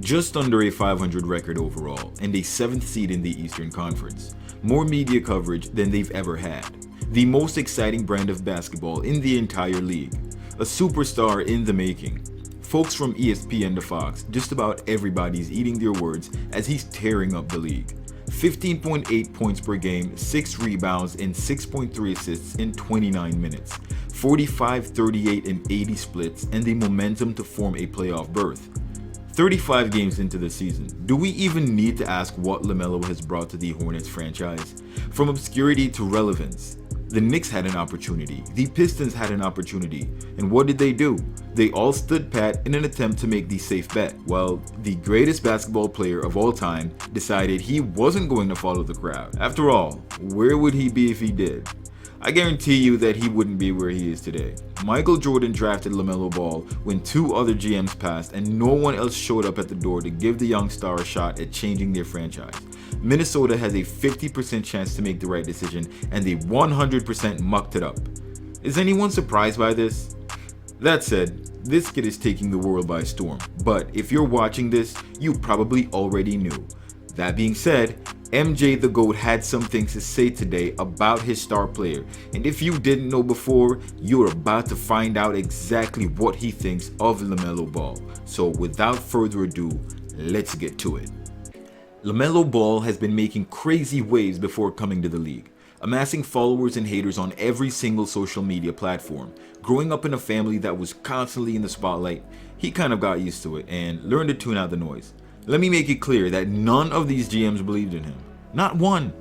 just under a 500 record overall, and a 7th seed in the Eastern Conference. More media coverage than they've ever had. The most exciting brand of basketball in the entire league. A superstar in the making. Folks from ESPN to Fox, just about everybody's eating their words as he's tearing up the league. 15.8 points per game, 6 rebounds, and 6.3 assists in 29 minutes. 45, 38, and 80 splits, and the momentum to form a playoff berth. 35 games into the season, do we even need to ask what LaMelo has brought to the Hornets franchise? From obscurity to relevance. The Knicks had an opportunity, the Pistons had an opportunity, and what did they do? They all stood pat in an attempt to make the safe bet. Well, the greatest basketball player of all time decided he wasn't going to follow the crowd. After all, where would he be if he did? I guarantee you that he wouldn't be where he is today. Michael Jordan drafted LaMelo Ball when 2 other GMs passed and no one else showed up at the door to give the young star a shot at changing their franchise. Minnesota has a 50% chance to make the right decision and they 100% mucked it up. Is anyone surprised by this? That said, this kid is taking the world by storm, but if you're watching this, you probably already knew. That being said, MJ the GOAT had some things to say today about his star player, and if you didn't know before, you're about to find out exactly what he thinks of LaMelo Ball. So without further ado, let's get to it. LaMelo Ball has been making crazy waves before coming to the league, amassing followers and haters on every single social media platform. Growing up in a family that was constantly in the spotlight, he kind of got used to it and learned to tune out the noise. Let me make it clear that none of these GMs believed in him. Not one.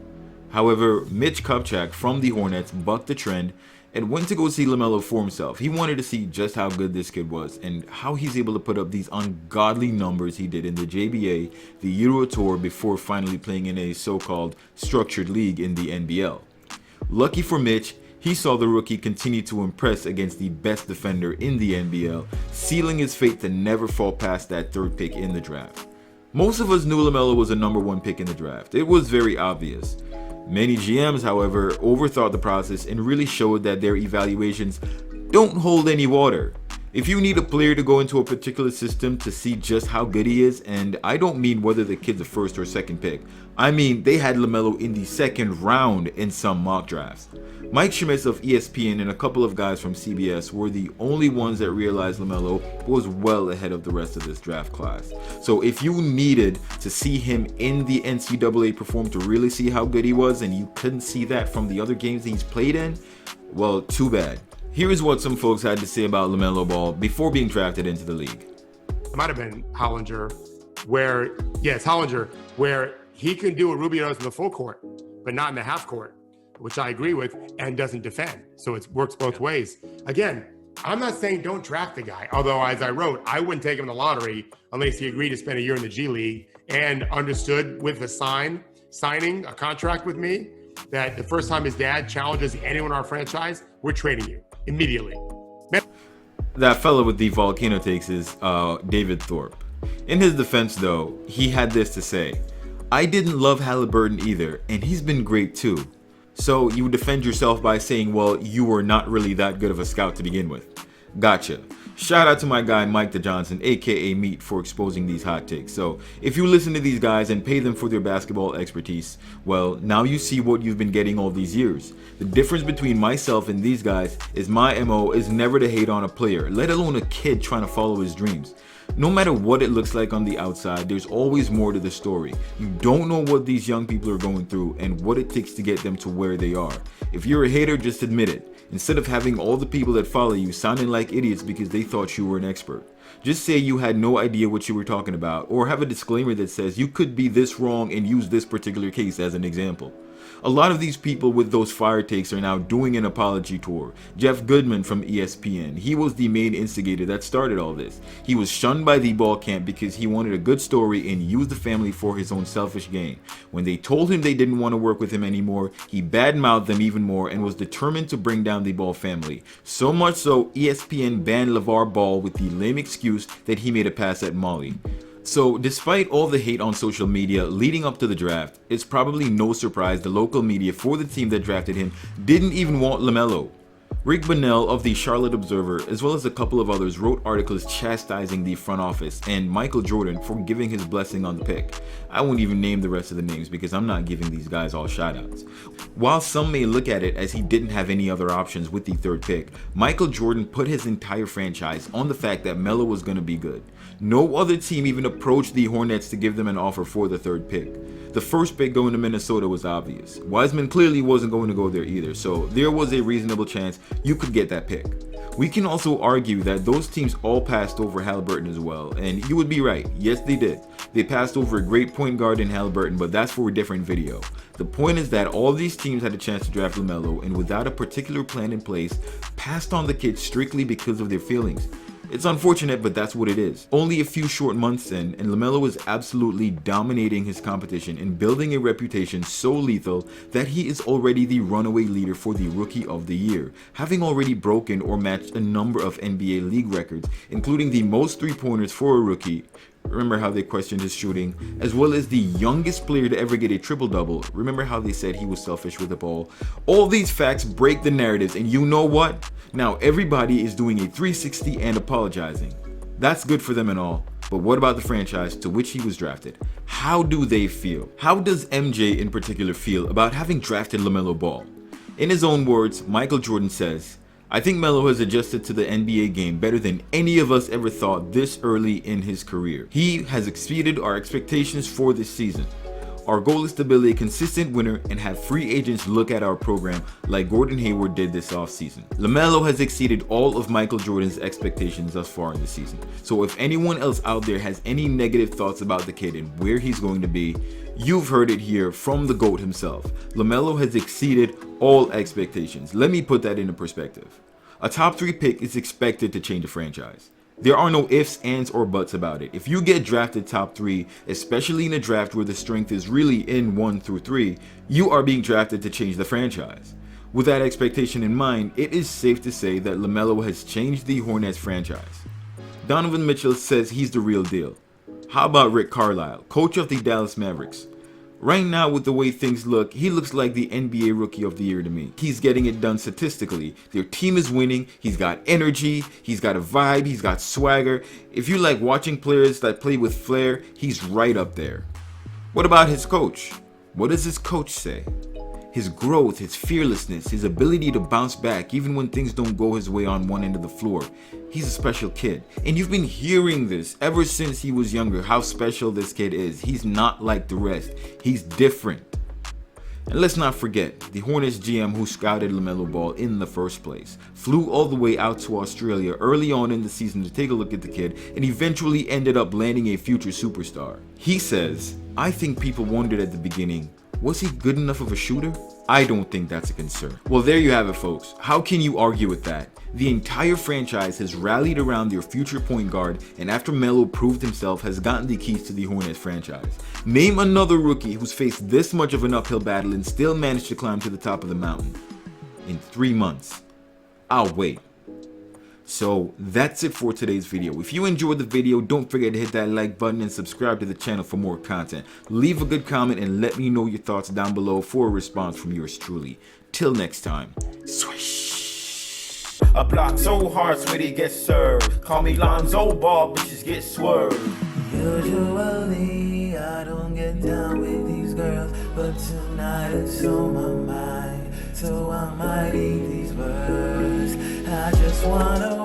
However, Mitch Kupchak from the Hornets bucked the trend and went to go see LaMelo for himself. He wanted to see just how good this kid was and how he's able to put up these ungodly numbers he did in the JBA, the Euro Tour, before finally playing in a so-called structured league in the NBL. Lucky for Mitch, he saw the rookie continue to impress against the best defender in the NBL, sealing his fate to never fall past that 3rd pick in the draft. Most of us knew LaMelo was a number 1 pick in the draft. It was very obvious. Many GMs, however, overthought the process and really showed that their evaluations don't hold any water. If you need a player to go into a particular system to see just how good he is, and I don't mean whether the kid's a 1st or 2nd pick, I mean they had LaMelo in the 2nd round in some mock drafts. Mike Schmitz of ESPN and a couple of guys from CBS were the only ones that realized LaMelo was well ahead of the rest of this draft class. So if you needed to see him in the NCAA perform to really see how good he was, and you couldn't see that from the other games he's played in, well, too bad. Here's what some folks had to say about LaMelo Ball before being drafted into the league. It might have been Hollinger, where he can do what Rubio does in the full court, but not in the half court, which I agree with, and doesn't defend. So it works both ways. Again, I'm not saying don't draft the guy, although as I wrote, I wouldn't take him in the lottery unless he agreed to spend a year in the G League and understood with the signing a contract with me that the first time his dad challenges anyone in our franchise, we're trading you immediately. That fella with the volcano takes is David Thorpe. In his defense though, he had this to say: I didn't love Halliburton either, and he's been great too. So you defend yourself by saying, well, you were not really that good of a scout to begin with. Gotcha. Shout out to my guy Mike the Johnson, aka Meat, for exposing these hot takes. So if you listen to these guys and pay them for their basketball expertise, well, now you see what you've been getting all these years. The difference between myself and these guys is my MO is never to hate on a player, let alone a kid trying to follow his dreams. No matter what it looks like on the outside, there's always more to the story. You don't know what these young people are going through and what it takes to get them to where they are. If you're a hater, just admit it, instead of having all the people that follow you sounding like idiots because they thought you were an expert. Just say you had no idea what you were talking about, or have a disclaimer that says you could be this wrong and use this particular case as an example. A lot of these people with those fire takes are now doing an apology tour. Jeff Goodman from ESPN, he was the main instigator that started all this. He was shunned by the ball camp because he wanted a good story and used the family for his own selfish gain. When they told him they didn't want to work with him anymore, he badmouthed them even more and was determined to bring down the Ball family. So much so, ESPN banned LeVar Ball with the lame excuse that he made a pass at Molly. So despite all the hate on social media leading up to the draft, it's probably no surprise the local media for the team that drafted him didn't even want LaMelo. Rick Bonnell of the Charlotte Observer, as well as a couple of others, wrote articles chastising the front office and Michael Jordan for giving his blessing on the pick. I won't even name the rest of the names because I'm not giving these guys all shoutouts. While some may look at it as he didn't have any other options with the third pick, Michael Jordan put his entire franchise on the fact that Melo was going to be good. No other team even approached the Hornets to give them an offer for the third pick. The first pick going to Minnesota was obvious. Wiseman clearly wasn't going to go there either, so there was a reasonable chance you could get that pick. We can also argue that those teams all passed over Halliburton as well, and you would be right. Yes, they did. They passed over a great point guard in Halliburton, but that's for a different video. The point is that all these teams had a chance to draft LaMelo, and without a particular plan in place, passed on the kid strictly because of their feelings. It's unfortunate, but that's what it is. Only a few short months in, and LaMelo is absolutely dominating his competition and building a reputation so lethal that he is already the runaway leader for the Rookie of the Year, having already broken or matched a number of NBA league records, including the most three-pointers for a rookie. Remember how they questioned his shooting, as well as the youngest player to ever get a triple-double. Remember how they said he was selfish with the ball. All these facts break the narratives, and you know what? Now everybody is doing a 360 and apologizing. That's good for them and all, but what about the franchise to which he was drafted? How do they feel? How does MJ in particular feel about having drafted LaMelo Ball? In his own words, Michael Jordan says, "I think Melo has adjusted to the NBA game better than any of us ever thought this early in his career. He has exceeded our expectations for this season. Our goal is to build a consistent winner and have free agents look at our program like Gordon Hayward did this offseason. LaMelo has exceeded all of Michael Jordan's expectations thus far in the season. So if anyone else out there has any negative thoughts about the kid and where he's going to be, you've heard it here from the GOAT himself. LaMelo has exceeded all expectations." Let me put that into perspective. A top 3 pick is expected to change a franchise. There are no ifs, ands, or buts about it. If you get drafted top 3, especially in a draft where the strength is really in 1 through 3, you are being drafted to change the franchise. With that expectation in mind, it is safe to say that LaMelo has changed the Hornets franchise. Donovan Mitchell says he's the real deal. How about Rick Carlisle, coach of the Dallas Mavericks? Right now, with the way things look, he looks like the NBA Rookie of the Year to me. He's getting it done statistically. Their team is winning. He's got energy. He's got a vibe. He's got swagger. If you like watching players that play with flair, he's right up there. What about his coach? What does his coach say? His growth, his fearlessness, his ability to bounce back even when things don't go his way on one end of the floor. He's a special kid. And you've been hearing this ever since he was younger, how special this kid is. He's not like the rest. He's different. And let's not forget, the Hornets GM who scouted LaMelo Ball in the first place flew all the way out to Australia early on in the season to take a look at the kid and eventually ended up landing a future superstar. He says, "I think people wondered at the beginning, was he good enough of a shooter? I don't think that's a concern." Well, there you have it, folks. How can you argue with that? The entire franchise has rallied around their future point guard, and after Melo proved himself, has gotten the keys to the Hornets franchise. Name another rookie who's faced this much of an uphill battle and still managed to climb to the top of the mountain in 3 months. I'll wait. So that's it for today's video. If you enjoyed the video, don't forget to hit that like button and subscribe to the channel for more content. Leave a good comment and let me know your thoughts down below for a response from yours truly. Till next time, swish. A block so hard, sweetie gets served. Call me Lonzo Ball, bitches get swerved. Usually I don't get down with these girls, but tonight it's on my mind, so I might eat these words. I just wanna